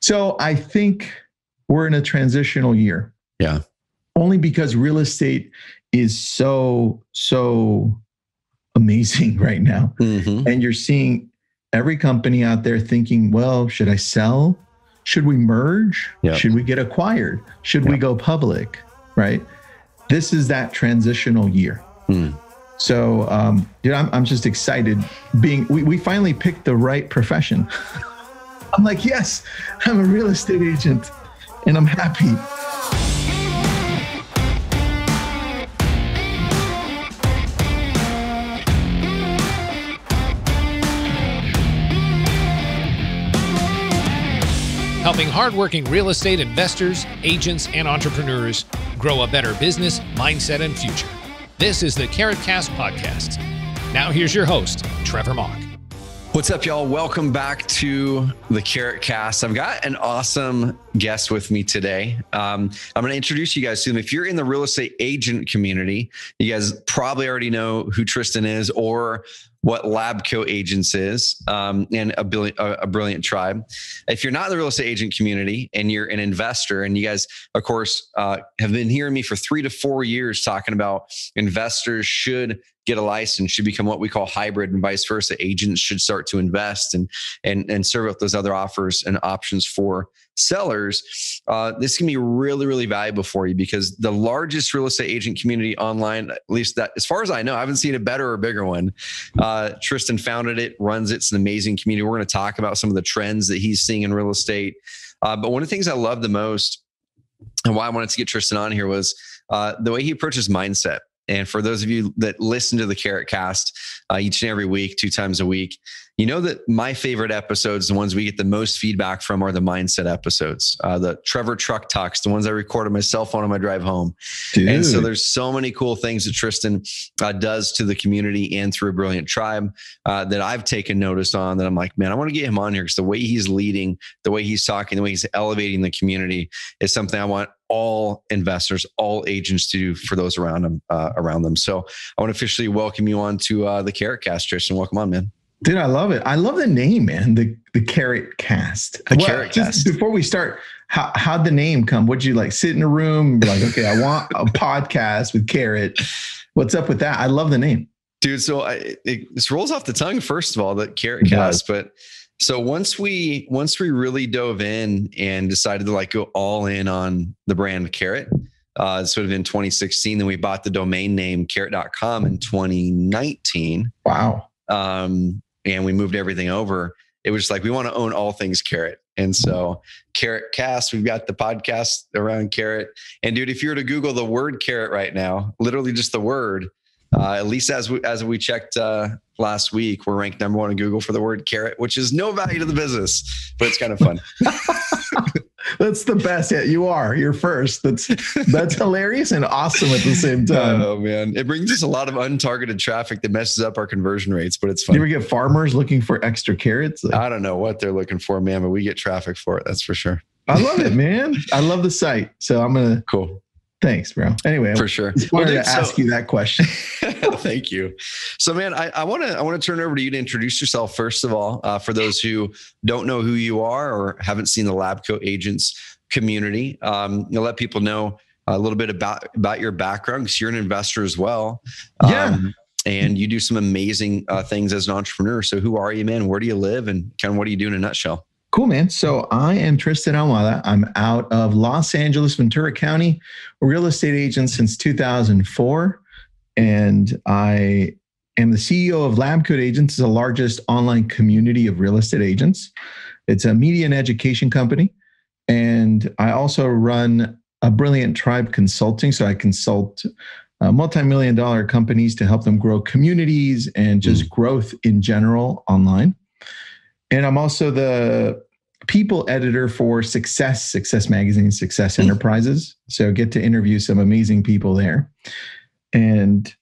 So I think we're in a transitional year. Yeah. Only because real estate is so amazing right now. Mm-hmm. And you're seeing every company out there thinking, well, should I sell? Should we merge? Yep. Should we get acquired? Should we go public? Right? This is that transitional year. So, I'm just excited we finally picked the right profession. I'm like, yes, I'm a real estate agent and I'm happy. Helping hardworking real estate investors, agents, and entrepreneurs grow a better business, mindset, and future. This is the Carrot Cast podcast. Now here's your host, Trevor Mock. What's up, y'all? Welcome back to the Carrot Cast. I've got an awesome guest with me today. I'm going to introduce you guys to him. If you're in the real estate agent community, you guys probably already know who Tristan is or what Labcoat Agents is, and a brilliant tribe. If you're not in the real estate agent community and you're an investor, and you guys, of course, have been hearing me for 3 to 4 years talking about investors should get a license, should become what we call hybrid, and vice versa. Agents should start to invest and serve up those other offers and options for sellers. This can be really, really valuable for you because the largest real estate agent community online, at least that, as far as I know, I haven't seen a better or bigger one. Tristan founded it, runs it. It's an amazing community. We're going to talk about some of the trends that he's seeing in real estate. But one of the things I love the most and why I wanted to get Tristan on here was the way he approaches mindset. And for those of you that listen to the Carrot Cast each and every week, 2 times a week, you know that my favorite episodes, the ones we get the most feedback from, are the mindset episodes, the Trevor Truck Talks, the ones I record on my cell phone on my drive home. Dude. And so there's so many cool things that Tristan does to the community and through a brilliant tribe that I've taken notice on, that I'm like, man, I want to get him on here because the way he's leading, the way he's talking, the way he's elevating the community is something I want all investors, all agents to do for those around them. So I want to officially welcome you on to the Carrot Cast, Tristan. Welcome on, man. Dude, I love it. I love the name, man. The Carrot Cast. Carrot Cast. Before we start, how'd the name come? Would you like sit in a room, be like, okay, I want a podcast with Carrot. What's up with that? I love the name. Dude, so this rolls off the tongue, first of all, the Carrot Cast. But so once we really dove in and decided to like go all in on the brand Carrot, sort of in 2016, then we bought the domain name carrot.com in 2019. Wow. And we moved everything over. It was just like, we want to own all things Carrot. And so Carrot Cast, we've got the podcast around Carrot. And dude, if you were to Google the word carrot right now, literally just the word, at least as we checked last week, we're ranked number 1 on Google for the word carrot, which is no value to the business, but it's kind of fun. That's the best. Yeah, you're first. That's hilarious and awesome at the same time. Oh man, it brings us a lot of untargeted traffic that messes up our conversion rates, but it's fun. You ever get farmers looking for extra carrots? I don't know what they're looking for, man, but we get traffic for it. That's for sure. I love it, man. I love the site. So I'm going to. Cool. Thanks, bro. Anyway, for sure. I wanted to ask you that question. Thank you. So, man, I want to turn it over to you to introduce yourself first of all, for those who don't know who you are or haven't seen the Labcoat Agents community. You'll let people know a little bit about your background because you're an investor as well. Yeah. And you do some amazing things as an entrepreneur. So, who are you, man? Where do you live? And kind of what do you do in a nutshell? Cool, man. So I am Tristan Ahumada. I'm out of Los Angeles, Ventura County, a real estate agent since 2004. And I am the CEO of Labcoat Agents, the largest online community of real estate agents. It's a media and education company. And I also run a brilliant tribe consulting. So I consult multi-million-dollar companies to help them grow communities and just growth in general online. And I'm also the people editor for Success Magazine, Success Enterprises. So I get to interview some amazing people there. And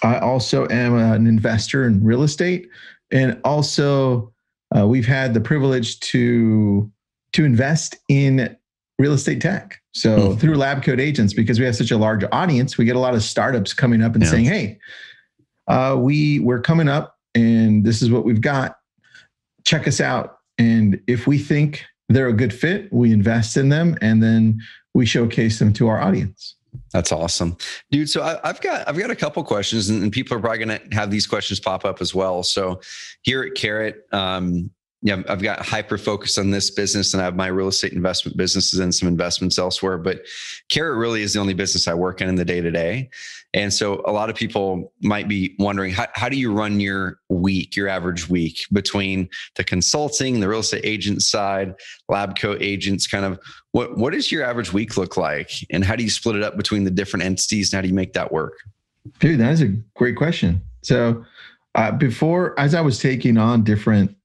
I also am an investor in real estate. And also we've had the privilege to invest in real estate tech. So through Labcoat Agents, because we have such a large audience, we get a lot of startups coming up and saying, hey, we're coming up and this is what we've got. Check us out. And if we think they're a good fit, we invest in them, and then we showcase them to our audience. That's awesome, dude. So I've got a couple questions, and people are probably going to have these questions pop up as well. So here at Carrot, I've got hyper focus on this business, and I have my real estate investment businesses and some investments elsewhere. But Carrot really is the only business I work in the day to day. And so a lot of people might be wondering, how do you run your week, your average week, between the consulting, the real estate agent side, Labcoat agents, kind of what does your average week look like? And how do you split it up between the different entities, and how do you make that work? Dude, that is a great question. So as I was taking on different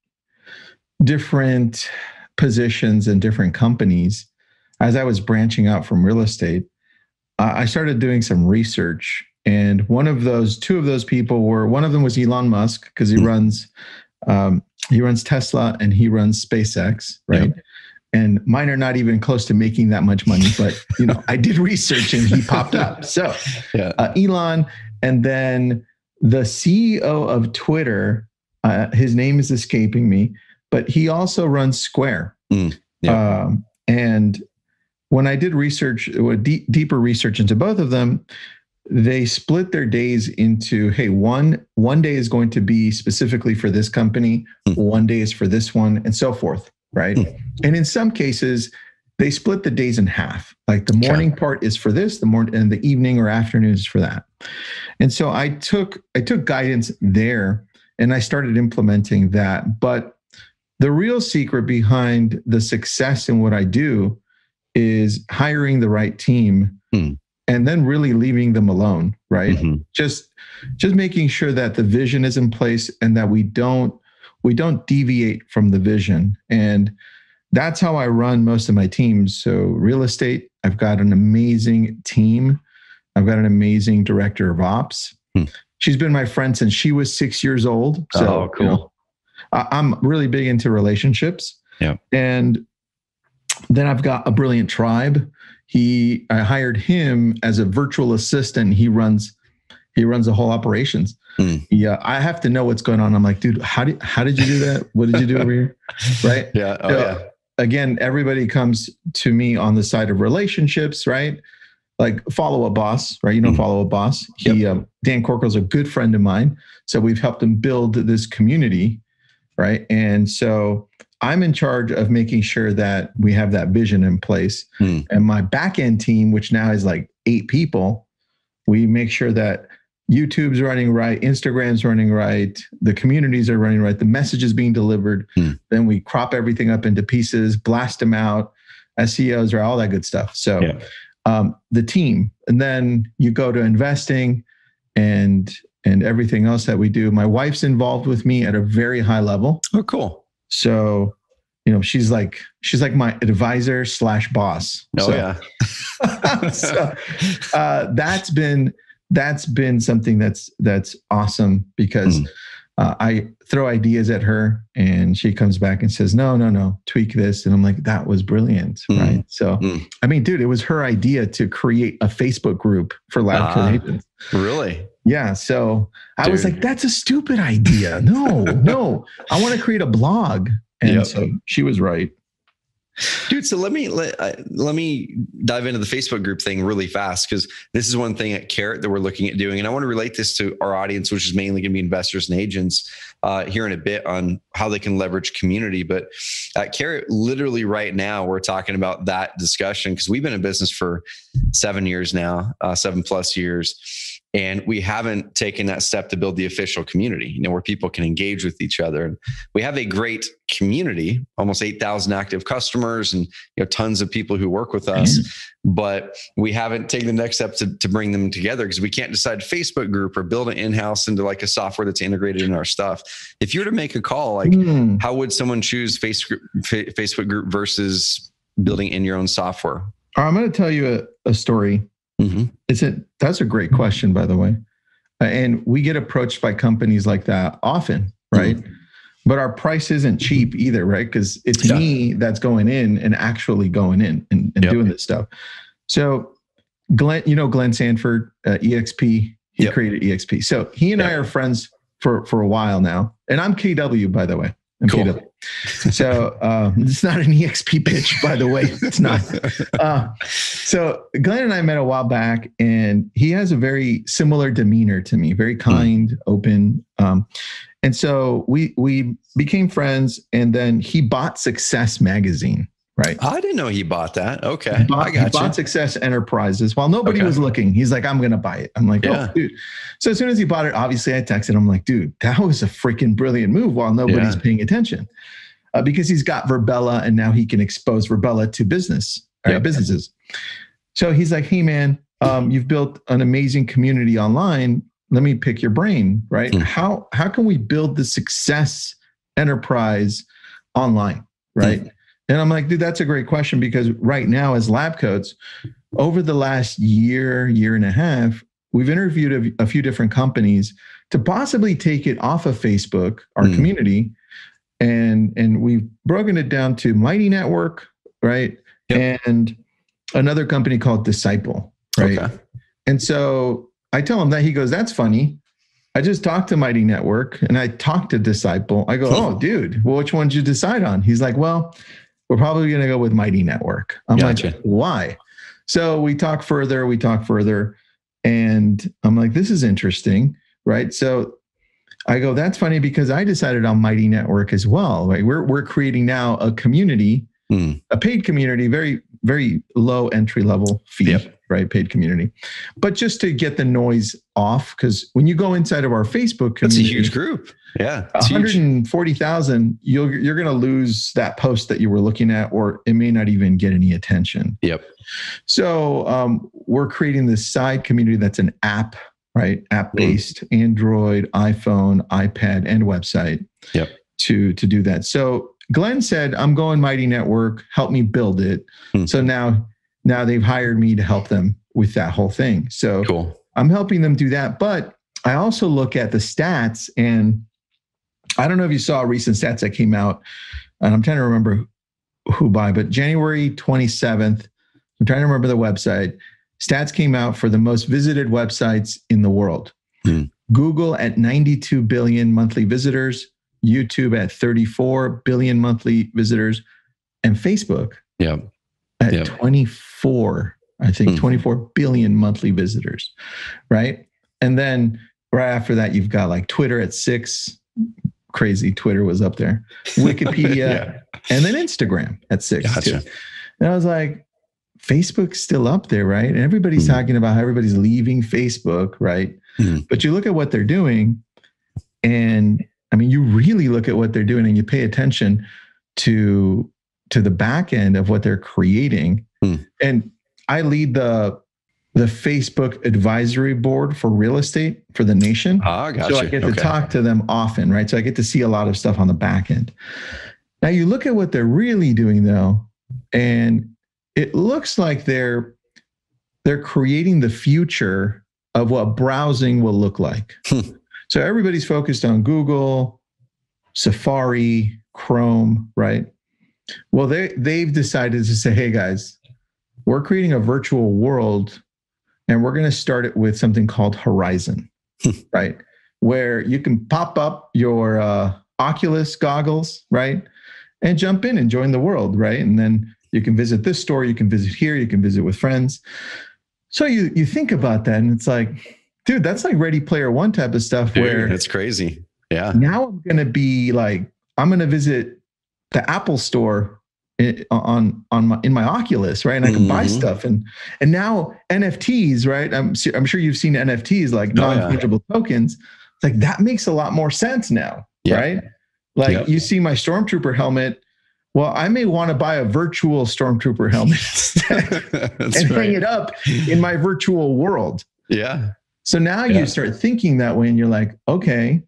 positions in different companies, as I was branching out from real estate, I started doing some research. And two of those people one of them was Elon Musk, because he runs Tesla and he runs SpaceX, right? Yep. And mine are not even close to making that much money, but I did research and he popped up. So Elon, and then the CEO of Twitter, his name is escaping me, but he also runs Square. And when I did research, deeper research into both of them, they split their days into, hey, one day is going to be specifically for this company, one day is for this one, and so forth, right? And in some cases, they split the days in half. Like the morning part is for this, and the evening or afternoon is for that. And so I took guidance there, and I started implementing that. But the real secret behind the success in what I do is hiring the right team and then really leaving them alone, right? Just making sure that the vision is in place and that we don't deviate from the vision. And that's how I run most of my teams. So real estate, I've got an amazing team. I've got an amazing director of ops. She's been my friend since she was 6 years old. So cool. I'm really big into relationships. Yeah. And then I've got a brilliant tribe. I hired him as a virtual assistant. He runs the whole operations. Yeah. I have to know what's going on. I'm like, dude, how did you do that? What did you do over here? Right. Yeah. Again, everybody comes to me on the side of relationships, right? Like Follow Up Boss, right? Follow Up Boss. Dan Corkle's a good friend of mine. So we've helped him build this community. Right. And so I'm in charge of making sure that we have that vision in place. And my back end team, which now is like 8 people, we make sure that YouTube's running right, Instagram's running right, the communities are running right, the message is being delivered. Then we crop everything up into pieces, blast them out, SEOs, or all that good stuff. So the team, and then you go to investing and everything else that we do. My wife's involved with me at a very high level. Oh, cool. So, she's like my advisor / boss. So that's been something that's awesome, because I throw ideas at her and she comes back and says, no, tweak this. And I'm like, that was brilliant. Right. So, I mean, dude, it was her idea to create a Facebook group for Labcoat agents. Really? Yeah. So I was like, that's a stupid idea. No, I want to create a blog. And so she was right. Dude, so let me dive into the Facebook group thing really fast, because this is one thing at Carrot that we're looking at doing. And I want to relate this to our audience, which is mainly going to be investors and agents, here in a bit on how they can leverage community. But at Carrot, literally right now, we're talking about that discussion, because we've been in business for 7 years now, 7+ years. And we haven't taken that step to build the official community, where people can engage with each other. And we have a great community, almost 8,000 active customers, and tons of people who work with us. But we haven't taken the next step to bring them together, because we can't decide Facebook group or build it in-house into like a software that's integrated in our stuff. If you were to make a call, like how would someone choose Facebook group versus building in your own software? I'm going to tell you a story. That's a great question, by the way. And we get approached by companies like that often, right? But our price isn't cheap either, right? Because it's me that's going in and actually going in and doing this stuff. So Glenn Sanford, EXP, he created EXP. So he and I are friends for a while now. And I'm KW, by the way. Cool. So it's not an EXP pitch, by the way. It's not. So Glenn and I met a while back, and he has a very similar demeanor to me, very kind, open. And so we became friends, and then he bought Success Magazine. Right. I didn't know he bought that. Okay. He bought Success Enterprises while nobody was looking. He's like, I'm going to buy it. I'm like, oh, dude. So as soon as he bought it, obviously I texted him like, dude, that was a freaking brilliant move while nobody's paying attention. Because he's got Verbella, and now he can expose Verbella to businesses. So he's like, hey, man, you've built an amazing community online. Let me pick your brain, right? How can we build the Success Enterprise online, right? And I'm like, dude, that's a great question, because right now as Labcoats, over the last year and a half, we've interviewed a few different companies to possibly take it off of Facebook, our community, and we've broken it down to Mighty Network, right? And another company called Disciple, right? Okay. And so I tell him that. He goes, that's funny. I just talked to Mighty Network and I talked to Disciple. I go, oh, dude, well, which one did you decide on? He's like, well, we're probably going to go with Mighty Network. I'm like, why? So we talk further, and I'm like, this is interesting, right? So I go, that's funny, because I decided on Mighty Network as well, right? We're creating now a community, a paid community, very, very low entry level fee, right? Paid community. But just to get the noise off, because when you go inside of our Facebook community, it's a huge group. Yeah. 140,000, you're going to lose that post that you were looking at, or it may not even get any attention. Yep. So we're creating this side community that's an app, right? App-based, Android, iPhone, iPad, and website to do that. So Glenn said, I'm going Mighty Network, help me build it. So now they've hired me to help them with that whole thing. So cool. I'm helping them do that. But I also look at the stats, and I don't know if you saw recent stats that came out, and I'm trying to remember who by, but January 27th, I'm trying to remember the website. Stats came out for the most visited websites in the world. Google at 92 billion monthly visitors, YouTube at 34 billion monthly visitors, and Facebook at 24, I think 24 billion monthly visitors, right? And then right after that, you've got like Twitter at 6. Crazy, Twitter was up there. Wikipedia, and then Instagram at 6 too. And I was like, Facebook's still up there, right? And everybody's talking about how everybody's leaving Facebook, right? But you look at what they're doing, and I mean, you really look at what they're doing, and you pay attention to the back end of what they're creating. And I lead the Facebook advisory board for real estate for the nation. So I get to talk to them often, right? So I get to see a lot of stuff on the back end. Now you look at what they're really doing though, and it looks like they're creating the future of what browsing will look like. So everybody's focused on Google, Safari, Chrome, right? Well, they've decided to say, hey guys, we're creating a virtual world, and we're going to start it with something called Horizon, right? Where you can pop up your Oculus goggles, right? And jump in and join the world, right? And then you can visit this store, you can visit here, you can visit with friends. So you think about that, and it's like, dude, that's like Ready Player One type of stuff. Dude, where that's crazy. Yeah. Now I'm going to be like, I'm going to visit the Apple store in my Oculus, right? And I can buy stuff, and now NFTs, right? I'm sure you've seen NFTs, like non-fungible tokens. It's like that makes a lot more sense now, right? Like you see my Stormtrooper helmet. Well, I may want to buy a virtual Stormtrooper helmet instead and hang it up in my virtual world. Yeah. So now you start thinking that way, and you're like, okay,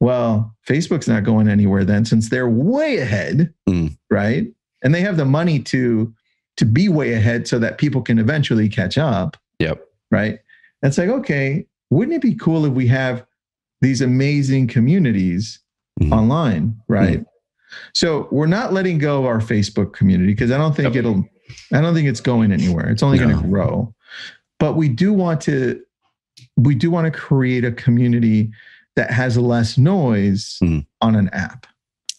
well, Facebook's not going anywhere then, since they're way ahead, right? And they have the money to be way ahead so that people can eventually catch up. Right. And it's like, okay, wouldn't it be cool if we have these amazing communities online, right? So we're not letting go of our Facebook community, because I don't think it's going anywhere. It's only going to grow. But we do want to create a community that has less noise on an app.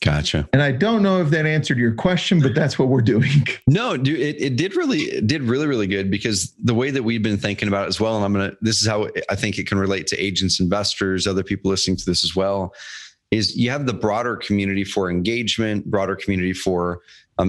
Gotcha. And I don't know if that answered your question, but that's what we're doing. No, dude, it did really good, because the way that we've been thinking about it as well, and this is how I think it can relate to agents, investors, other people listening to this as well, is you have the broader community for engagement, broader community for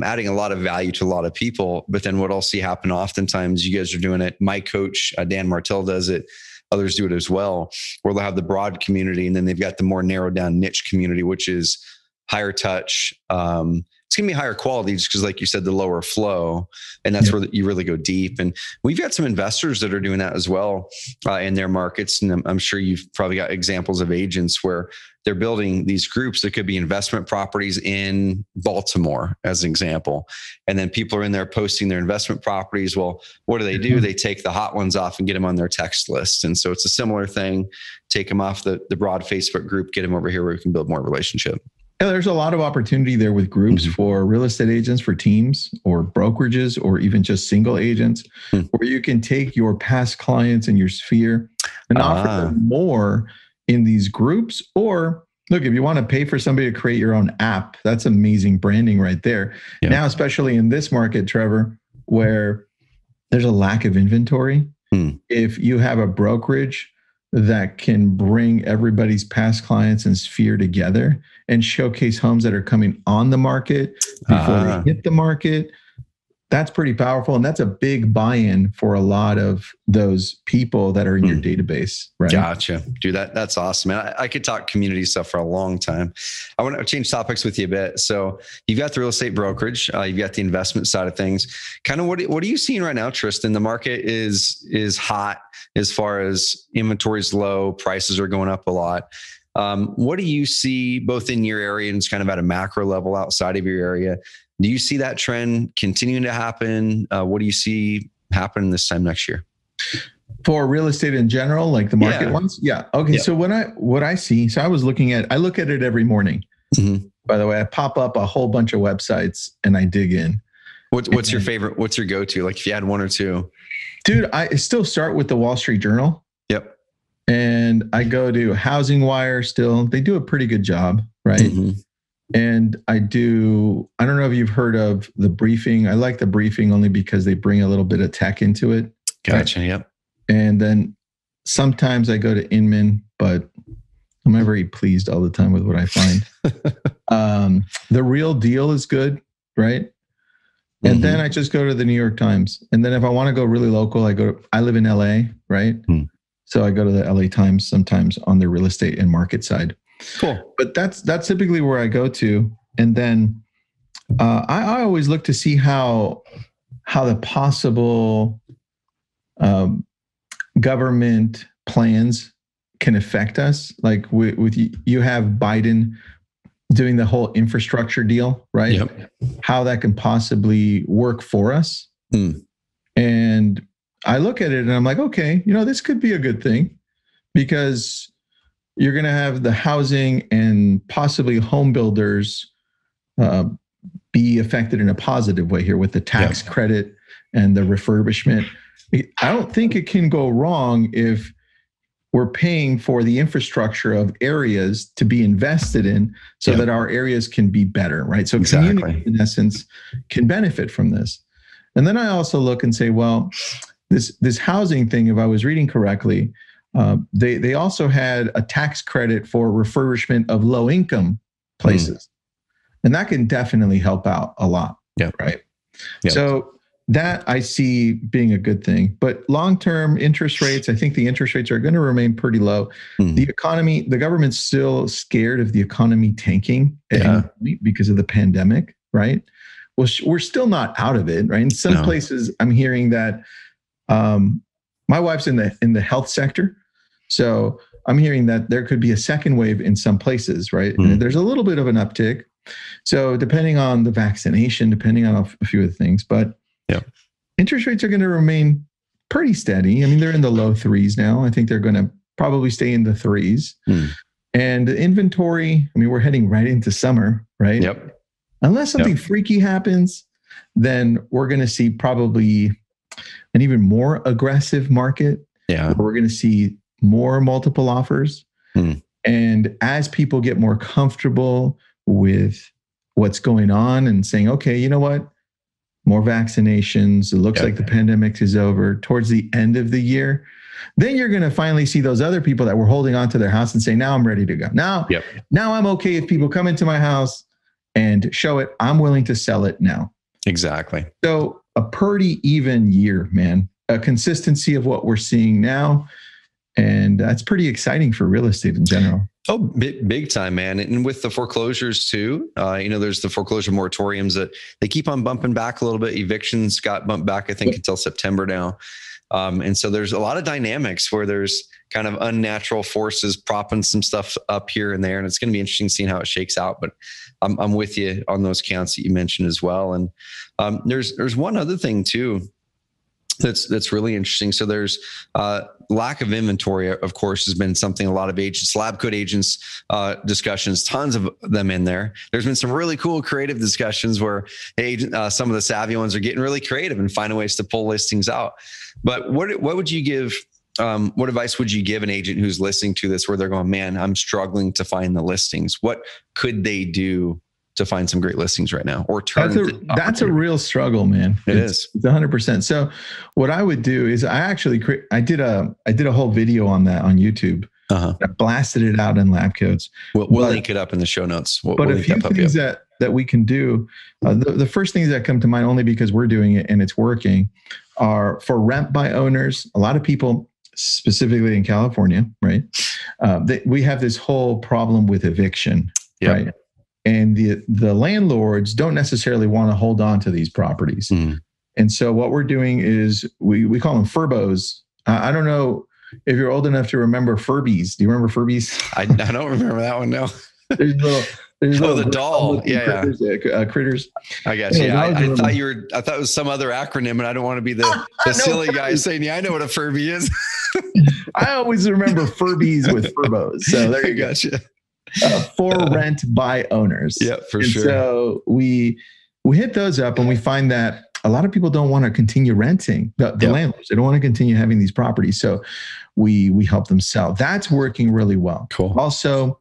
adding a lot of value to a lot of people. But then what I'll see happen oftentimes, you guys are doing it. My coach, Dan Martell, does it. Others do it as well, where they'll have the broad community, and then they've got the more narrowed down niche community, which is higher touch. It's going to be higher quality just because, like you said, the lower flow. And that's where you really go deep. And we've got some investors that are doing that as well in their markets. And I'm sure you've probably got examples of agents where they're building these groups that could be investment properties in Baltimore, as an example. And then people are in there posting their investment properties. Well, what do? They take the hot ones off and get them on their text list. And so it's a similar thing. Take them off the broad Facebook group, get them over here where we can build more relationship. Yeah, there's a lot of opportunity there with groups for real estate agents, for teams or brokerages, or even just single agents, where you can take your past clients in your sphere and offer them more in these groups. Or look, if you want to pay for somebody to create your own app, that's amazing branding right there. Yeah. Now, especially in this market, Trevor, where there's a lack of inventory, if you have a brokerage that can bring everybody's past clients and sphere together and showcase homes that are coming on the market before they hit the market, that's pretty powerful. And that's a big buy-in for a lot of those people that are in your database, right? Gotcha. Dude, that's awesome. Man, I could talk community stuff for a long time. I want to change topics with you a bit. So you've got the real estate brokerage, you've got the investment side of things. Kind of what are you seeing right now, Tristan? The market is hot as far as inventory is low, prices are going up a lot. What do you see both in your area and kind of at a macro level outside of your area? Do you see that trend continuing to happen? What do you see happen this time next year? For real estate in general, like the market ones? Yeah. Okay. Yeah. So what I see, so I look at it every morning. By the way, I pop up a whole bunch of websites and I dig in. What's your favorite? What's your go-to? Like if you had one or two? Dude, I still start with the Wall Street Journal. Yep. And I go to Housing Wire still. They do a pretty good job, right? And I don't know if you've heard of The Briefing. I like The Briefing only because they bring a little bit of tech into it. Gotcha. Right? Yep. And then sometimes I go to Inman, but I'm not very pleased all the time with what I find. The Real Deal is good, right? And then I just go to the New York Times. And then if I want to go really local, I live in LA, right? So I go to the LA Times sometimes on the real estate and market side. Cool. But that's typically where I go to. And then I always look to see how the possible government plans can affect us. Like with you have Biden doing the whole infrastructure deal, right? Yep. How that can possibly work for us. And I look at it and I'm like, okay, this could be a good thing, because you're going to have the housing and possibly home builders be affected in a positive way here with the tax credit and the refurbishment. I don't think it can go wrong if we're paying for the infrastructure of areas to be invested in so that our areas can be better, right? So community, in essence, can benefit from this. And then I also look and say, well, this housing thing, if I was reading correctly, they also had a tax credit for refurbishment of low-income places. And that can definitely help out a lot, right? So that I see being a good thing. But long-term interest rates, I think the interest rates are going to remain pretty low. The economy, the government's still scared of the economy tanking because of the pandemic, right? Well, we're still not out of it, right? In some places, I'm hearing that my wife's in the health sector. So I'm hearing that there could be a second wave in some places, right? And there's a little bit of an uptick. So depending on the vaccination, depending on a few of the things, but interest rates are going to remain pretty steady. I mean, they're in the low threes now. I think they're going to probably stay in the threes. And the inventory, I mean, we're heading right into summer, right? Unless something freaky happens, then we're going to see probably an even more aggressive market. We're going to see more multiple offers. And as people get more comfortable with what's going on and saying, okay, you know what? More vaccinations. It looks like the pandemic is over towards the end of the year. Then you're going to finally see those other people that were holding on to their house and say, now I'm ready to go. Now I'm okay if people come into my house and show it. I'm willing to sell it now. Exactly. So a pretty even year, man. A consistency of what we're seeing now. And that's pretty exciting for real estate in general. Oh, big time, man. And with the foreclosures too, there's the foreclosure moratoriums that they keep on bumping back a little bit. Evictions got bumped back, I think, until September now. And so there's a lot of dynamics where there's kind of unnatural forces propping some stuff up here and there. And it's going to be interesting seeing how it shakes out. But I'm with you on those counts that you mentioned as well. And there's one other thing too that's really interesting. So there's lack of inventory, of course, has been something a lot of agents, Labcoat agents, discussions, tons of them in there. There's been some really cool creative discussions where some of the savvy ones are getting really creative and finding ways to pull listings out. But what would you give? What advice would you give an agent who's listening to this where they're going, man, I'm struggling to find the listings? What could they do to find some great listings right now, or turn? That's a real struggle, man. It's 100%. So what I would do is I did a whole video on that on YouTube. I blasted it out in Labcoats. We'll link it up in the show notes. But a few things that we can do, the first things that come to mind, only because we're doing it and it's working, are for rent by owners. A lot of people, specifically in California, right? We have this whole problem with eviction, right? And the landlords don't necessarily want to hold on to these properties. And so what we're doing is we call them Furbos. I don't know if you're old enough to remember Furbies. Do you remember Furbies? I don't remember that one, no. There's the doll. Critters. I guess. Yeah. I thought it was some other acronym, and I don't want to be the silly guy saying, I know what a Furby is. I always remember Furbies with Furbos. So there you go. Gotcha. For rent by owners. Yeah, for sure. So we hit those up, and we find that a lot of people don't want to continue renting, the landlords. They don't want to continue having these properties. So we help them sell. That's working really well. Cool. Also,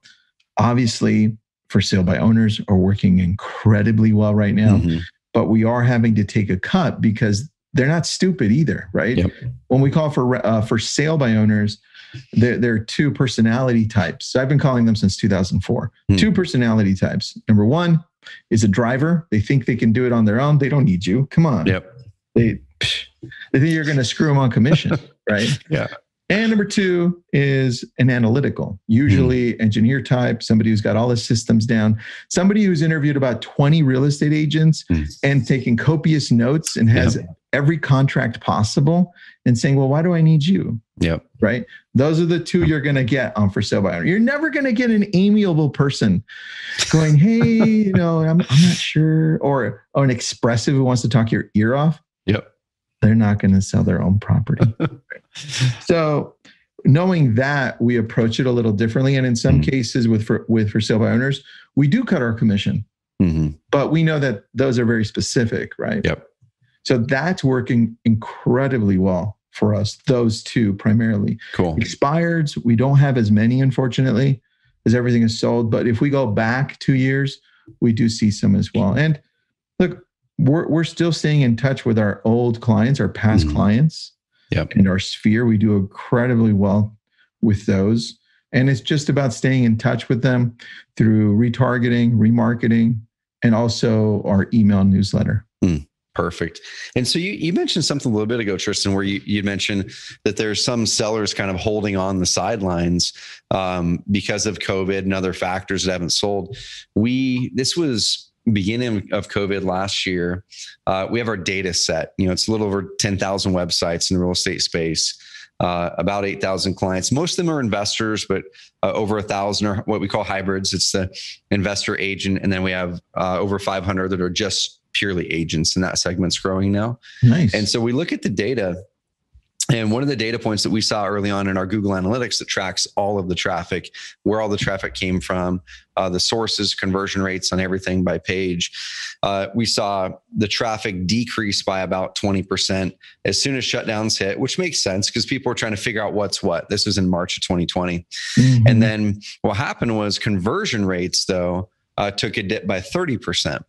obviously, for sale by owners are working incredibly well right now. But we are having to take a cut because they're not stupid either, right? When we call for sale by owners, there are two personality types. So I've been calling them since 2004. Two personality types. Number one is a driver. They think they can do it on their own. They don't need you. Come on. They think you're going to screw them on commission, right? And number two is an analytical, usually engineer type, somebody who's got all the systems down, somebody who's interviewed about 20 real estate agents and taking copious notes and has every contract possible and saying, well, why do I need you? Right. Those are the two you're going to get on for sale by owner. You're never going to get an amiable person going, hey, I'm not sure. Or an expressive who wants to talk your ear off. They're not going to sell their own property. So knowing that, we approach it a little differently. And in some cases with for sale by owners, we do cut our commission, but we know that those are very specific, right? So that's working incredibly well for us, those two primarily. Cool. Expireds, we don't have as many, unfortunately, as everything is sold. But if we go back 2 years, we do see some as well. And look, we're still staying in touch with our old clients, our past clients, in our sphere. We do incredibly well with those. And it's just about staying in touch with them through retargeting, remarketing, and also our email newsletter. Perfect. And so you mentioned something a little bit ago, Tristan, where you mentioned that there's some sellers kind of holding on the sidelines because of COVID and other factors that haven't sold. This was beginning of COVID last year. We have our data set. It's a little over 10,000 websites in the real estate space, about 8,000 clients. Most of them are investors, but over 1,000 are what we call hybrids. It's the investor agent. And then we have over 500 that are just purely agents, and that segment's growing now. Nice. And so we look at the data, and one of the data points that we saw early on in our Google Analytics that tracks all of the traffic, where all the traffic came from, the sources, conversion rates on everything by page, we saw the traffic decrease by about 20% as soon as shutdowns hit, which makes sense because people were trying to figure out what's what. This was in March of 2020. And then what happened was conversion rates, though, took a dip by 30%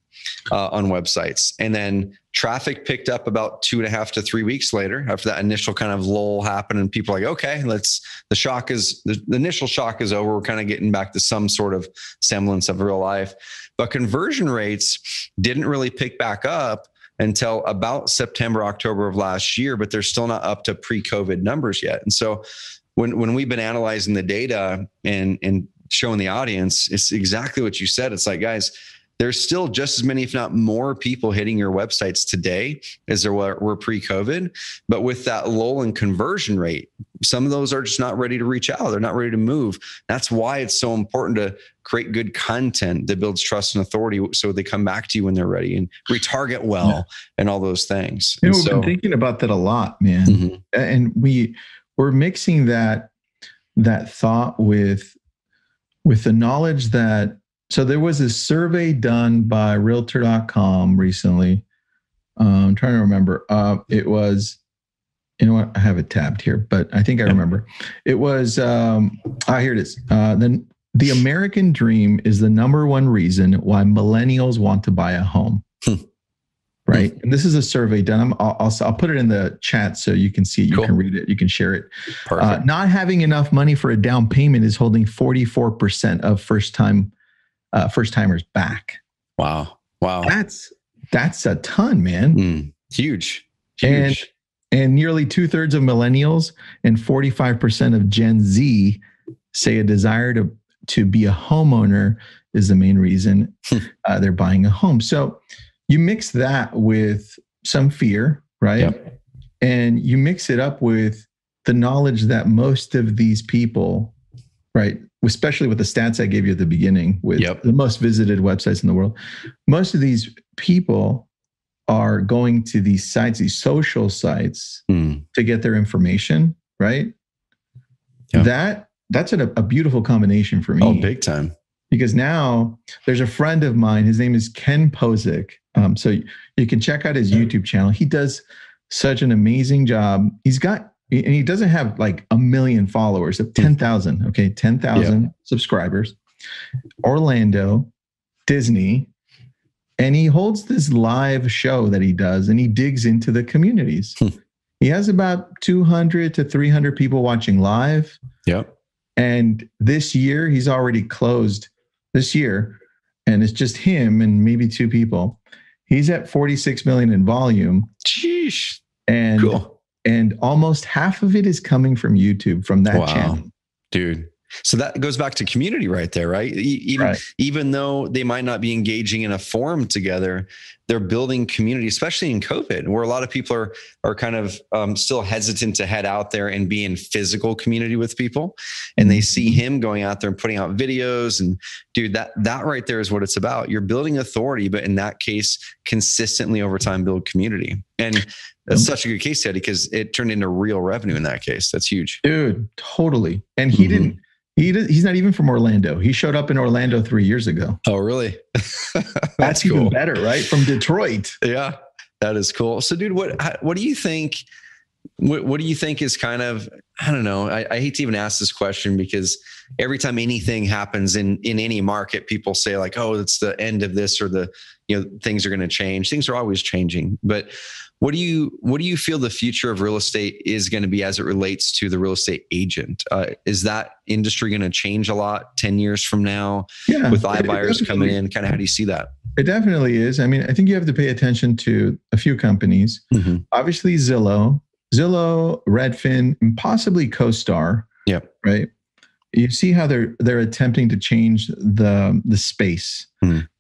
on websites. And then traffic picked up about 2.5 to 3 weeks later after that initial kind of lull happened. And people are like, okay, the initial shock is over. We're kind of getting back to some sort of semblance of real life. But conversion rates didn't really pick back up until about September, October of last year, but they're still not up to pre-COVID numbers yet. And so when we've been analyzing the data and showing the audience, it's exactly what you said. It's like, guys, there's still just as many, if not more, people hitting your websites today as there were pre-COVID. But with that lull in conversion rate, some of those are just not ready to reach out. They're not ready to move. That's why it's so important to create good content that builds trust and authority so they come back to you when they're ready, and retarget well and all those things. We've been thinking about that a lot, man. Mm-hmm. And we're mixing that thought with the knowledge that, so there was a survey done by Realtor.com recently. I'm trying to remember. It was, you know what? I have it tabbed here, but I think I remember. It was, here it is. Then the American dream is the number one reason why millennials want to buy a home. Right. And this is a survey done. I'll put it in the chat so you can see it. You can read it. You can share it. Not having enough money for a down payment is holding 44% of first timers back. Wow. That's a ton, man. Huge. And nearly 2/3 of millennials and 45% of Gen Z say a desire to be a homeowner is the main reason they're buying a home. So you mix that with some fear, right? Yep. And you mix it up with the knowledge that most of these people, right, especially with the stats I gave you at the beginning with the most visited websites in the world, most of these people are going to these sites, these social sites to get their information, right? Yep. That's a beautiful combination for me. Oh, big time. Because now there's a friend of mine, his name is Ken Posick. So you can check out his YouTube channel. He does such an amazing job. And he doesn't have like 1 million followers, of 10,000, okay? 10,000 subscribers, Orlando, Disney. And he holds this live show that he does, and he digs into the communities. He has about 200 to 300 people watching live. Yep. And this year, he's already closed this year, and it's just him and maybe 2 people. He's at 46 million in volume. Sheesh. And cool. And almost half of it is coming from YouTube, from that channel. Dude. So that goes back to community right there, right? Even though they might not be engaging in a forum together, they're building community, especially in COVID, where a lot of people are kind of still hesitant to head out there and be in physical community with people. And they see him going out there and putting out videos. And dude, that right there is what it's about. You're building authority, but in that case, consistently over time, build community. And that's such a good case study because it turned into real revenue in that case. That's huge. Dude, totally. And he's not even from Orlando. He showed up in Orlando 3 years ago. Oh, really? That's cool. Even better, right? From Detroit. Yeah, that is cool. So, dude, what do you think? What do you think is kind of, I don't know. I hate to even ask this question because every time anything happens in any market, people say like, oh, it's the end of this or things are going to change. Things are always changing. But what do you feel the future of real estate is going to be as it relates to the real estate agent? Is that industry going to change a lot 10 years from now with iBuyers coming in? Kind of how do you see that? It definitely is. I mean, I think you have to pay attention to a few companies. Obviously, Zillow, Redfin, and possibly CoStar. Yep. Right. You see how they're attempting to change the space.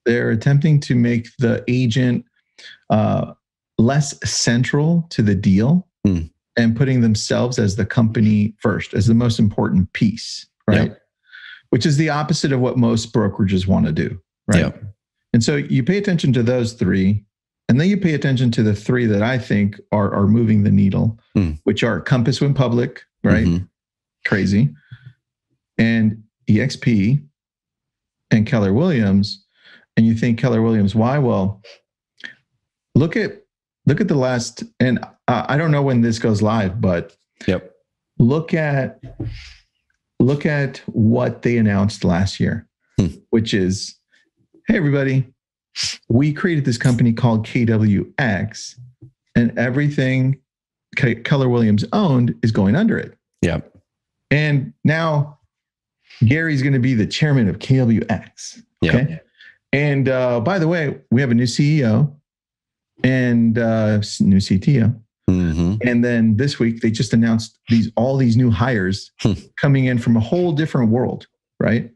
They're attempting to make the agent less central to the deal and putting themselves as the company first, as the most important piece, right? Yep. Which is the opposite of what most brokerages want to do, right? Yep. And so you pay attention to those 3, and then you pay attention to the 3 that I think are moving the needle, which are Compass Went Public, right? Crazy. And EXP and Keller Williams. And you think Keller Williams, why? Well, look at the last, and I don't know when this goes live, but look at what they announced last year, which is hey, everybody, we created this company called KWX, and everything Keller Williams owned is going under it. Yeah. And now Gary's going to be the chairman of KWX. Okay. Yeah. And by the way, we have a new CEO and new CTO. Mm-hmm. And then this week they just announced all these new hires coming in from a whole different world, right?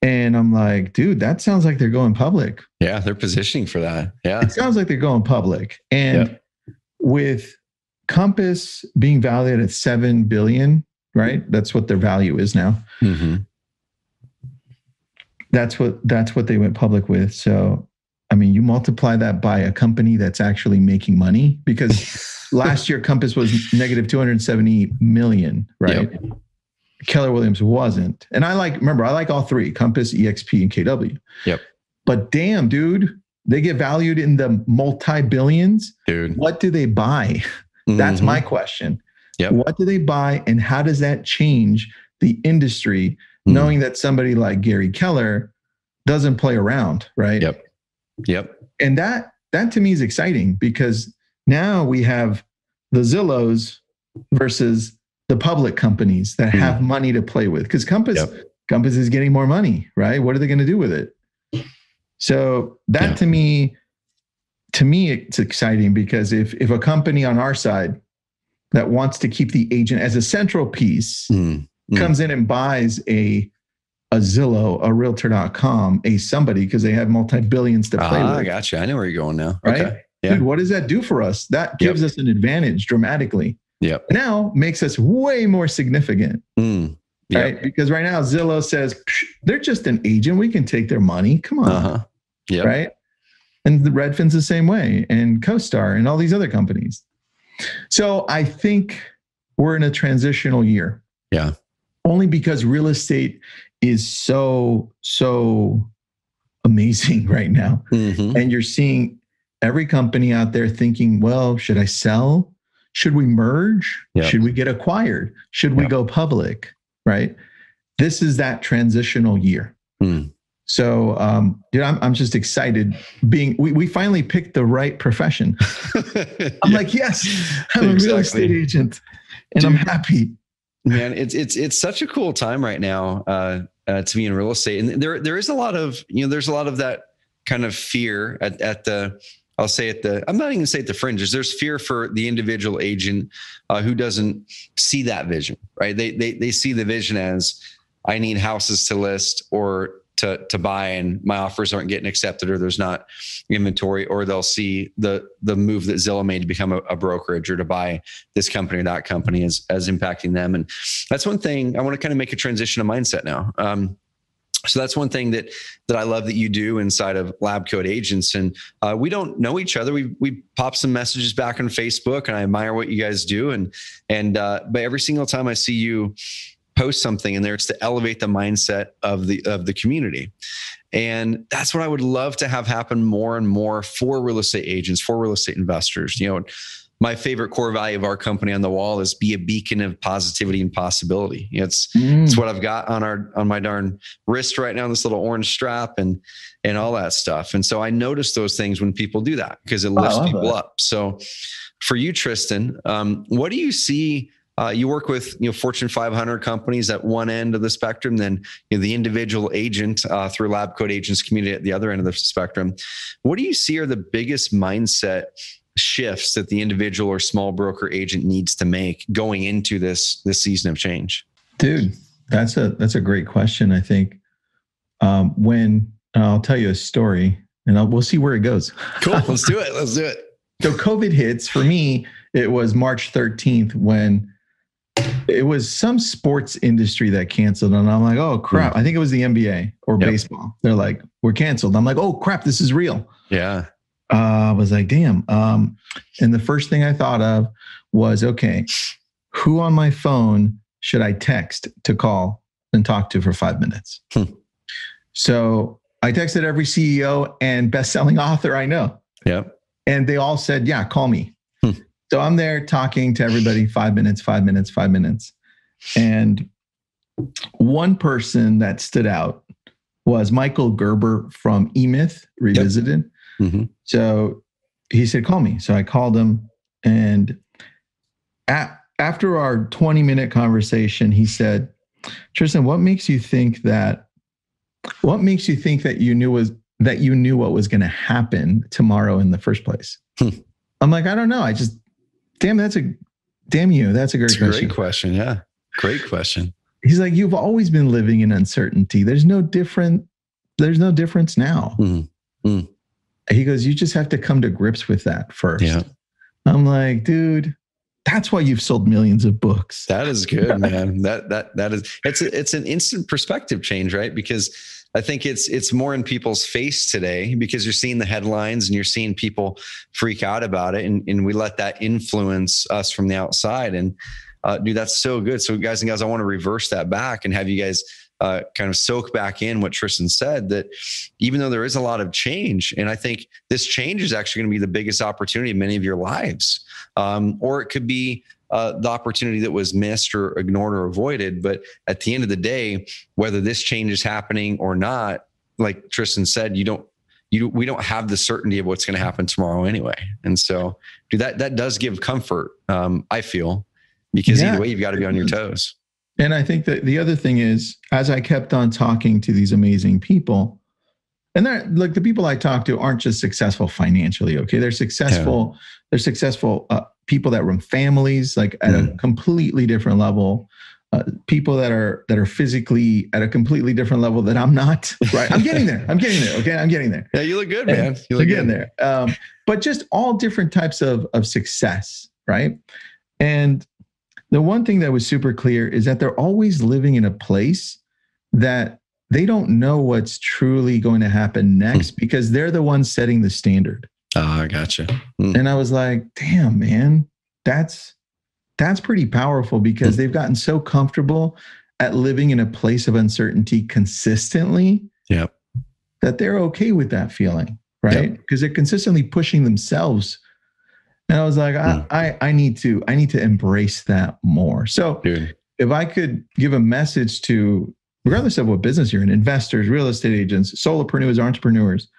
And I'm like, dude, that sounds like they're going public. Yeah, they're positioning for that. Yeah. It sounds like they're going public. And with Compass being valued at $7 billion, right? That's what their value is now. Mm-hmm. That's what they went public with. So, I mean, you multiply that by a company that's actually making money, because last year Compass was negative 270 million, right? Yep. Keller Williams wasn't. And I like all three, Compass, EXP, and KW. Yep. But damn, dude, they get valued in the multi-billions. Dude. What do they buy? That's my question. Yep. What do they buy, and how does that change the industry, knowing that somebody like Gary Keller doesn't play around, right? Yep. And that to me is exciting, because now we have the Zillows versus the public companies that have money to play with, because Compass is getting more money, right? What are they going to do with it? So that to me, it's exciting, because if a company on our side that wants to keep the agent as a central piece comes in and buys a Zillow, a Realtor.com, a somebody, because they have multi-billions to play with. I gotcha. I know where you're going now. Right? Okay. Yeah. Dude, what does that do for us? That gives us an advantage dramatically. Yep. Now makes us way more significant. Right? Because right now Zillow says they're just an agent. We can take their money. Come on. Right? And the Redfin's the same way, and CoStar and all these other companies. So I think we're in a transitional year. Yeah. Only because real estate is so amazing right now. And you're seeing every company out there thinking, well, should I sell? Should we merge? Should we get acquired? Should we go public? Right? This is that transitional year. So, dude, I'm just excited. We finally picked the right profession. I'm like, yes, I'm a real estate agent, and I'm happy. Man, it's such a cool time right now to be in real estate, and there is a lot of there's a lot of that kind of fear at the. I'm not even going to say at the fringes. There's fear for the individual agent who doesn't see that vision, right? They see the vision as, I need houses to list or to buy, and my offers aren't getting accepted, or there's not inventory, or they'll see the move that Zillow made to become a brokerage or to buy this company or that company as impacting them. And that's one thing I want to kind of make a transition of mindset now. So that's one thing that I love that you do inside of Labcoat Agents. And we don't know each other. We pop some messages back on Facebook, and I admire what you guys do. But every single time I see you post something in there, it's to elevate the mindset of the community. And that's what I would love to have happen more and more for real estate agents, for real estate investors. My favorite core value of our company on the wall is be a beacon of positivity and possibility. It's what I've got on my darn wrist right now, this little orange strap and all that stuff. And so I notice those things when people do that, because it lifts people up. So for you, Tristan, what do you see? You work with Fortune 500 companies at one end of the spectrum, then the individual agent through Labcoat Agents community at the other end of the spectrum. What do you see are the biggest mindset shifts that the individual or small broker agent needs to make going into this season of change? Dude, that's a great question. I think when I'll tell you a story, and we'll see where it goes. Cool. Let's do it. So COVID hits. For me, it was March 13th when it was some sports industry that canceled. And I'm like, oh crap. I think it was the NBA or baseball. They're like, we're canceled. I'm like, oh crap, this is real. Yeah. I was like, damn. And the first thing I thought of was, okay, who on my phone should I text to call and talk to for 5 minutes? So I texted every CEO and best-selling author I know. Yep. And they all said, yeah, call me. So I'm there talking to everybody 5 minutes. And one person that stood out was Michael Gerber from eMyth Revisited. Yep. Mm-hmm. So he said, call me. So I called him, and after our 20-minute conversation, he said, Tristan, what makes you think that you knew what was going to happen tomorrow in the first place? I'm like, I don't know. That's a great question. Great question. Yeah. Great question. He's like, you've always been living in uncertainty. There's no difference now. Mm-hmm. He goes, you just have to come to grips with that first. Yeah. I'm like, dude, that's why you've sold millions of books. That is good, man. It's an instant perspective change, right? Because I think it's more in people's face today, because you're seeing the headlines and you're seeing people freak out about it. And we let that influence us from the outside. And dude, that's so good. So guys and gals, I want to reverse that back and have you guys kind of soak back in what Tristan said, that even though there is a lot of change, and I think this change is actually going to be the biggest opportunity in many of your lives, or it could be the opportunity that was missed or ignored or avoided. But at the end of the day, whether this change is happening or not, like Tristan said, we don't have the certainty of what's going to happen tomorrow anyway. And so, dude, that does give comfort, I feel, because either way, you've got to be on your toes. And I think that the other thing is, as I kept on talking to these amazing people, and like the people I talk to aren't just successful financially. Okay. They're successful. Yeah. They're successful people that run families, like at a completely different level. People that are physically at a completely different level that I'm not. Right. I'm getting there. Okay. I'm getting there. Yeah. You look good, man. You look getting there. But just all different types of success. Right. And the one thing that was super clear is that they're always living in a place that they don't know what's truly going to happen next because they're the ones setting the standard. Oh, I gotcha. And I was like, damn, man, that's pretty powerful, because they've gotten so comfortable at living in a place of uncertainty consistently. Yep. That they're okay with that feeling, right? Because they're consistently pushing themselves. And I was like, I need to embrace that more. So if I could give a message to, regardless of what business you're in, investors, real estate agents, solopreneurs, entrepreneurs,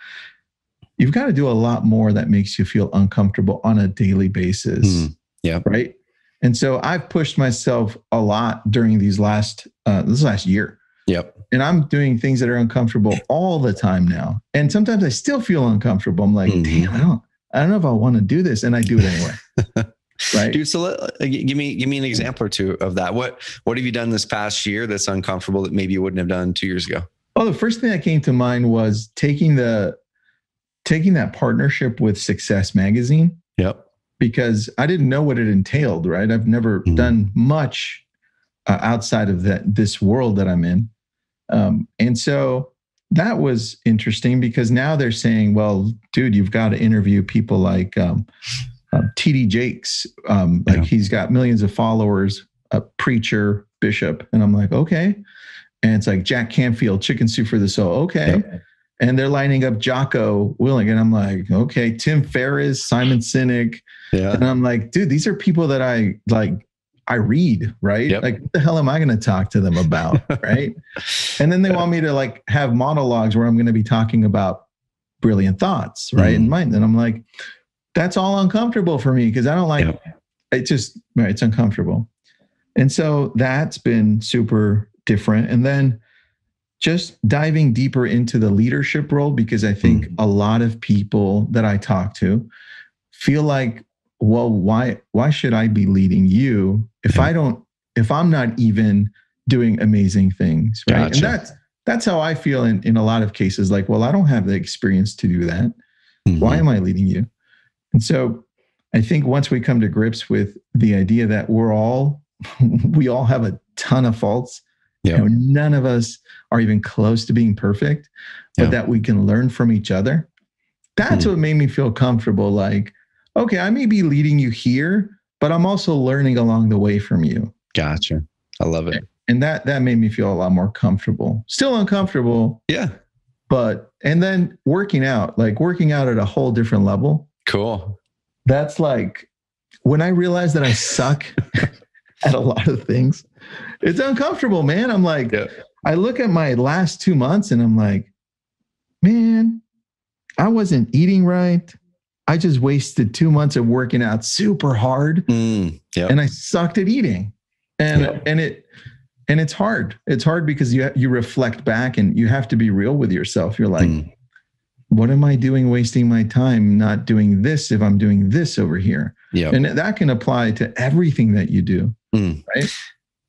you've got to do a lot more that makes you feel uncomfortable on a daily basis. Yeah. Right. And so I've pushed myself a lot during this last year. Yep. And I'm doing things that are uncomfortable all the time now. And sometimes I still feel uncomfortable. I'm like, damn, I don't know if I want to do this. And I do it anyway. Right. Dude, so give me an example or two of that. What have you done this past year that's uncomfortable that maybe you wouldn't have done 2 years ago? Oh, the first thing that came to mind was taking that partnership with Success Magazine. Yep. Because I didn't know what it entailed, right? I've never done much outside of this world that I'm in. And so that was interesting, because now they're saying, well, dude, you've got to interview people like TD Jakes. He's got millions of followers, a preacher, bishop. And I'm like, okay. And it's like Jack Canfield, Chicken Soup for the Soul. Okay. Yep. And they're lining up Jocko Willing. And I'm like, okay, Tim Ferriss, Simon Sinek. Yeah. And I'm like, dude, these are people that I read, right? Yep. Like, what the hell am I going to talk to them about? Right. And then they want me to like have monologues where I'm going to be talking about brilliant thoughts, right? And mind. And I'm like, that's all uncomfortable for me, because I don't like it's uncomfortable. And so that's been super different. And then just diving deeper into the leadership role, because I think a lot of people that I talk to feel like, well, why should I be leading you if I'm not even doing amazing things, right? Gotcha. And that's how I feel in a lot of cases. Like, well, I don't have the experience to do that. Why am I leading you? And so I think once we come to grips with the idea that we all have a ton of faults, none of us are even close to being perfect, but that we can learn from each other. That's what made me feel comfortable. Like, okay, I may be leading you here, but I'm also learning along the way from you. Gotcha. I love it. And that made me feel a lot more comfortable. Still uncomfortable. Yeah. And then working out at a whole different level. Cool. That's like when I realized that I suck at a lot of things, it's uncomfortable, man. I'm like, I look at my last 2 months and I'm like, man, I wasn't eating right. I just wasted 2 months of working out super hard, and I sucked at eating. And it's hard. It's hard because you reflect back and you have to be real with yourself. You're like, what am I doing wasting my time not doing this if I'm doing this over here? Yeah. And that can apply to everything that you do. Right?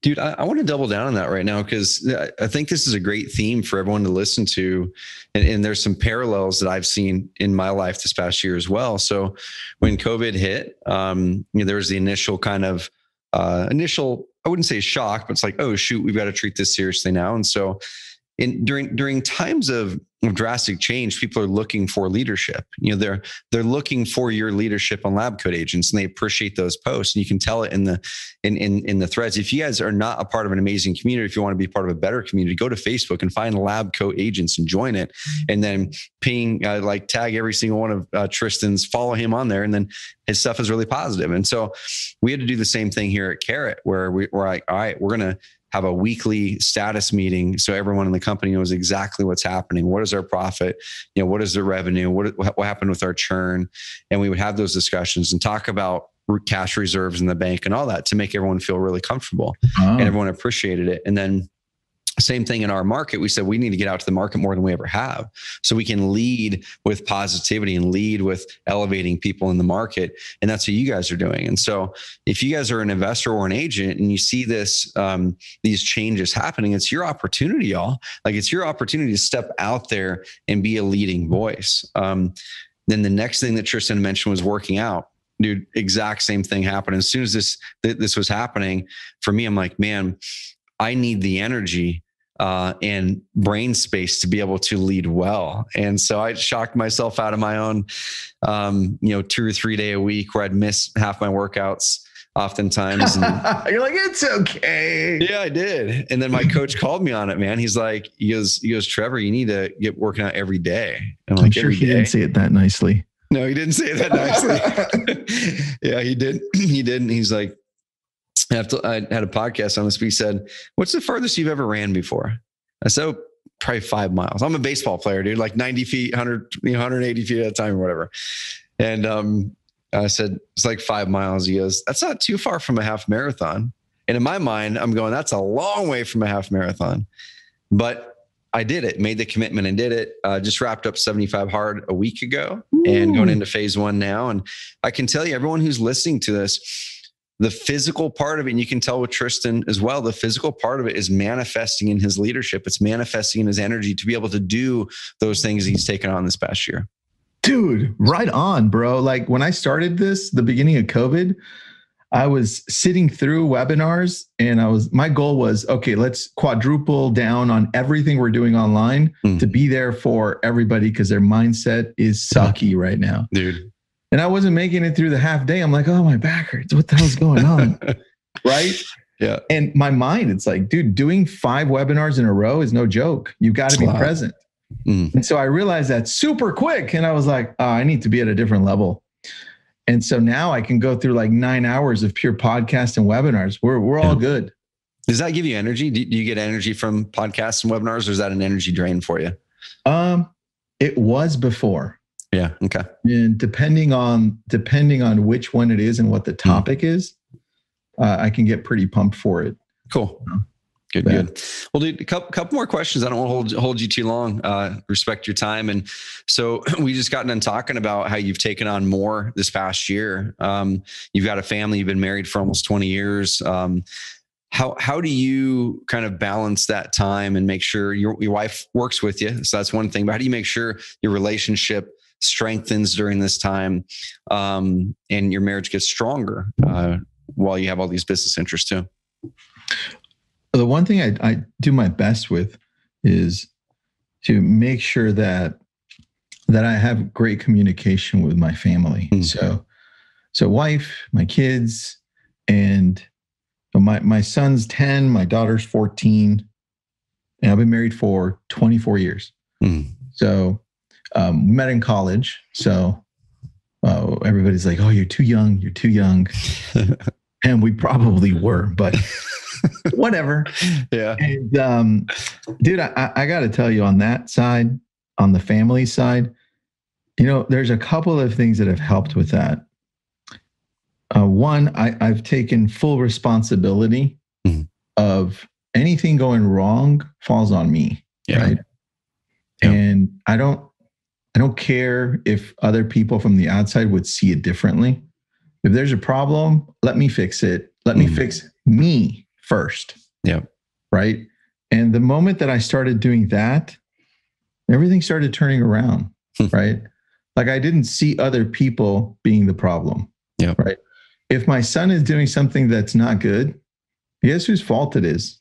Dude, I want to double down on that right now because I think this is a great theme for everyone to listen to. And there's some parallels that I've seen in my life this past year as well. So when COVID hit, there was the initial kind of I wouldn't say shock, but it's like, oh shoot, we've got to treat this seriously now. And so during times of drastic change, people are looking for leadership. They're looking for your leadership on Labcoat agents, and they appreciate those posts. And you can tell it in the threads. If you guys are not a part of an amazing community, if you want to be part of a better community, go to Facebook and find Labcoat agents and join it. And then tag every single one of Tristans, follow him on there, and then his stuff is really positive. And so we had to do the same thing here at Carrot, where we're like, all right, we're gonna have a weekly status meeting so everyone in the company knows exactly what's happening. What is our profit? What is the revenue? What happened with our churn? And we would have those discussions and talk about cash reserves in the bank and all that to make everyone feel really comfortable. And everyone appreciated it. And then same thing in our market. We said we need to get out to the market more than we ever have, so we can lead with positivity and lead with elevating people in the market. And that's what you guys are doing. And so if you guys are an investor or an agent and you see this, these changes happening, it's your opportunity, y'all. Like, it's your opportunity to step out there and be a leading voice. Then the next thing that Tristan mentioned was working out. Dude, exact same thing happened. As soon as this was happening for me, I'm like, man, I need the energy and brain space to be able to lead well. And so I shocked myself out of my own, 2 or 3 day a week where I'd miss half my workouts oftentimes. And you're like, it's okay. Yeah, I did. And then my coach called me on it, man. He goes, Trevor, you need to get working out every day. And I'm sure he didn't say it that nicely. No, he didn't say it that nicely. Yeah, he did. He didn't. He's like, I had a podcast on this, but he said, what's the farthest you've ever ran before? I said, oh, probably 5 miles. I'm a baseball player, dude, like 90 feet, 100, 180 feet at a time or whatever. And I said, it's like 5 miles. He goes, that's not too far from a half marathon. And in my mind, I'm going, that's a long way from a half marathon. But I did it, made the commitment and did it. Just wrapped up 75 hard a week ago. Ooh. And going into phase 1 now. And I can tell you, everyone who's listening to this, the physical part of it, and you can tell with Tristan as well, the physical part of it is manifesting in his leadership. It's manifesting in his energy to be able to do those things he's taken on this past year. Dude, right on, bro. Like when I started this, the beginning of COVID, I was sitting through webinars and my goal was, okay, let's quadruple down on everything we're doing online to be there for everybody because their mindset is sucky right now. Dude. And I wasn't making it through the half day. I'm like, oh, my back hurts. What the hell's going on? Right? Yeah. And my mind, it's like, dude, doing 5 webinars in a row is no joke. You've got to be present. And so I realized that super quick. And I was like, oh, I need to be at a different level. And so now I can go through like 9 hours of pure podcast and webinars. We're all good. Does that give you energy? Do you get energy from podcasts and webinars, or is that an energy drain for you? It was before. Yeah. Okay. And depending on which one it is and what the topic is, I can get pretty pumped for it. Cool. Good. Well, dude, a couple more questions. I don't want to hold you too long. Respect your time. And so we just gotten done talking about how you've taken on more this past year. You've got a family. You've been married for almost 20 years. How do you kind of balance that time and make sure your wife works with you? So that's one thing. But how do you make sure your relationship strengthens during this time, and your marriage gets stronger while you have all these business interests too? The one thing I do my best with is to make sure that I have great communication with my family. So wife, my kids, and my son's 10, my daughter's 14, and I've been married for 24 years. So we met in college. So everybody's like, oh, you're too young. And we probably were, but whatever. Yeah. And dude, I got to tell you, on that side, on the family side, there's a couple of things that have helped with that. One, I've taken full responsibility of anything going wrong falls on me, right? Yeah. And I don't care if other people from the outside would see it differently. If there's a problem, let me fix it. Let me fix me first. Yeah. Right. And the moment that I started doing that, everything started turning around. Right. Like, I didn't see other people being the problem. Yeah. Right. If my son is doing something that's not good, guess whose fault it is?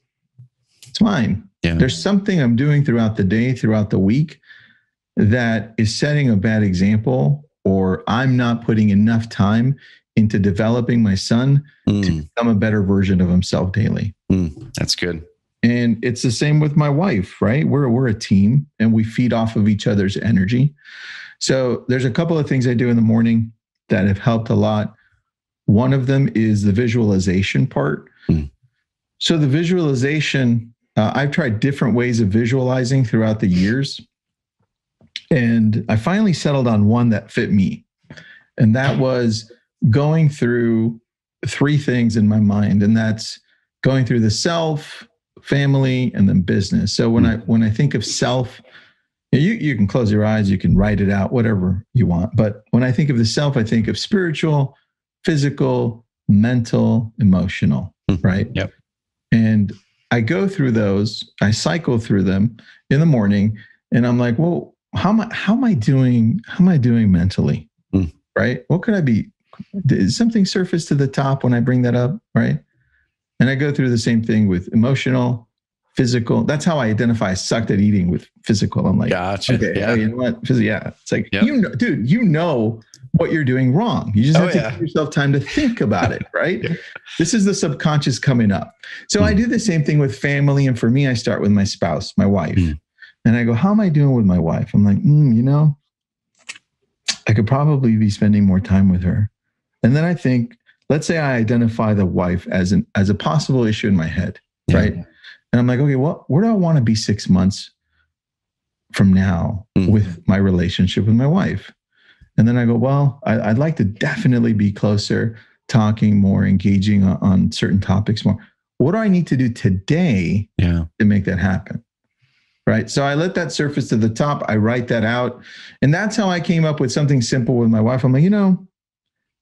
It's mine. Yeah. There's something I'm doing throughout the day, throughout the week, that is setting a bad example, or I'm not putting enough time into developing my son to become a better version of himself daily. That's good. And it's the same with my wife, right? We're a team and we feed off of each other's energy. So there's a couple of things I do in the morning that have helped a lot. One of them is the visualization part. So the visualization, I've tried different ways of visualizing throughout the years. And I finally settled on one that fit me. And that was going through three things in my mind. And that's going through the self, family, and then business. So when I think of self, you can close your eyes, you can write it out, whatever you want. But when I think of the self, I think of spiritual, physical, mental, emotional, right? Yep. And I go through those, I cycle through them in the morning, and I'm like, well, how am I doing mentally? Right? What could I be? Did something surface to the top when I bring that up? Right? And I go through the same thing with emotional, physical. That's how I identify I sucked at eating, with physical. I'm like, gotcha. Okay, yeah. You know what? Yeah. It's like, Yep. Dude, what you're doing wrong. You just have to give yourself time to think about it, right? Yeah. This is the subconscious coming up. So I do the same thing with family. And for me, I start with my spouse, my wife. And I go, how am I doing with my wife? I'm like, I could probably be spending more time with her. And then I think, let's say I identify the wife as a possible issue in my head, right? And I'm like, okay, where do I want to be 6 months from now with my relationship with my wife? And then I go, well, I'd like to definitely be closer, talking more, engaging on certain topics more. What do I need to do today to make that happen? Right. So I let that surface to the top. I write that out. And that's how I came up with something simple with my wife. I'm like,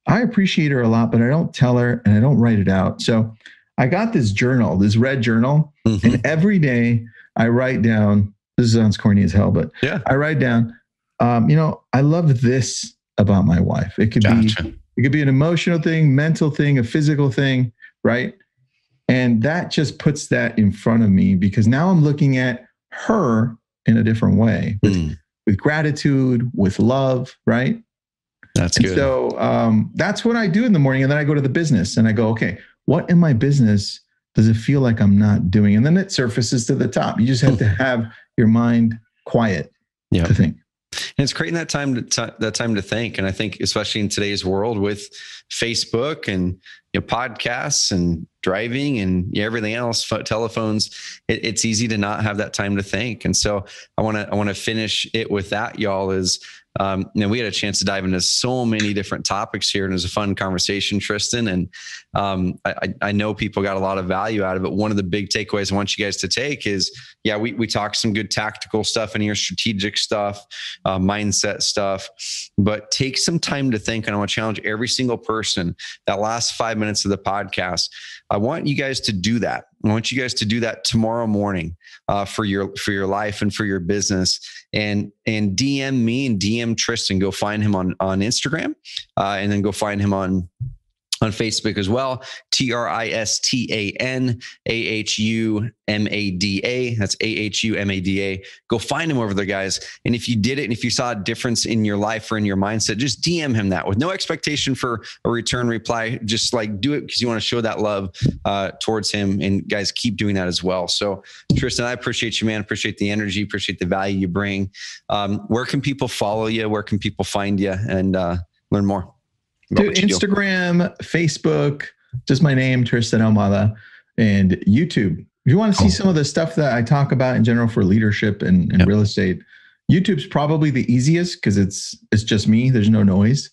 I appreciate her a lot, but I don't tell her and I don't write it out. So I got this journal, this red journal. And every day I write down, this sounds corny as hell, but I write down, I love this about my wife. It could be an emotional thing, mental thing, a physical thing. Right. And that just puts that in front of me, because now I'm looking at her in a different way, with gratitude, with love, right? That's good. So that's what I do in the morning. And then I go to the business and I go, okay, what in my business does it feel like I'm not doing? And then it surfaces to the top. You just have to have your mind quiet to think. And it's creating that time to think. And I think, especially in today's world with Facebook and podcasts and driving and everything else, telephones, it's easy to not have that time to think. And so I want to finish it with that, y'all. Is we had a chance to dive into so many different topics here, and it was a fun conversation, Tristan. And I know people got a lot of value out of it. One of the big takeaways I want you guys to take is, we talked some good tactical stuff in here, strategic stuff, mindset stuff, but take some time to think. And I want to challenge every single person, that last 5 minutes of the podcast, I want you guys to do that. I want you guys to do that tomorrow morning for your life and for your business, and DM me and DM Tristan. Go find him on Instagram, and then go find him on Facebook as well. TRISTAN AHUMADA. That's AHUMADA. Go find him over there, guys. And if you did it, and if you saw a difference in your life or in your mindset, just DM him that with no expectation for a return reply. Just like do it because you want to show that love towards him. And guys, keep doing that as well. So Tristan, I appreciate you, man. Appreciate the energy. Appreciate the value you bring. Where can people follow you? Where can people find you and learn more? Dude, Instagram, Facebook, just my name, Tristan Ahumada, and YouTube. If you want to see some of the stuff that I talk about in general for leadership and real estate, YouTube's probably the easiest because it's just me. There's no noise.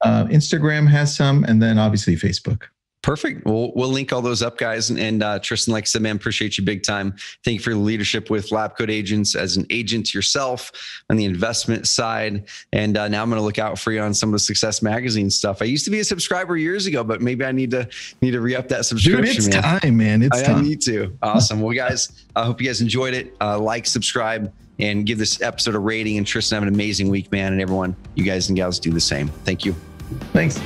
Instagram has some, and then obviously Facebook. Perfect. We'll link all those up, guys. And Tristan, like I said, man, appreciate you big time. Thank you for your leadership with Labcoat agents as an agent yourself on the investment side. And now I'm going to look out for you on some of the Success Magazine stuff. I used to be a subscriber years ago, but maybe I need to re-up that subscription. Dude, it's time, man. It's time. I need to. Awesome. Well, guys, I hope you guys enjoyed it. Like, subscribe, and give this episode a rating. And Tristan, have an amazing week, man. And everyone, you guys and gals, do the same. Thank you. Thanks.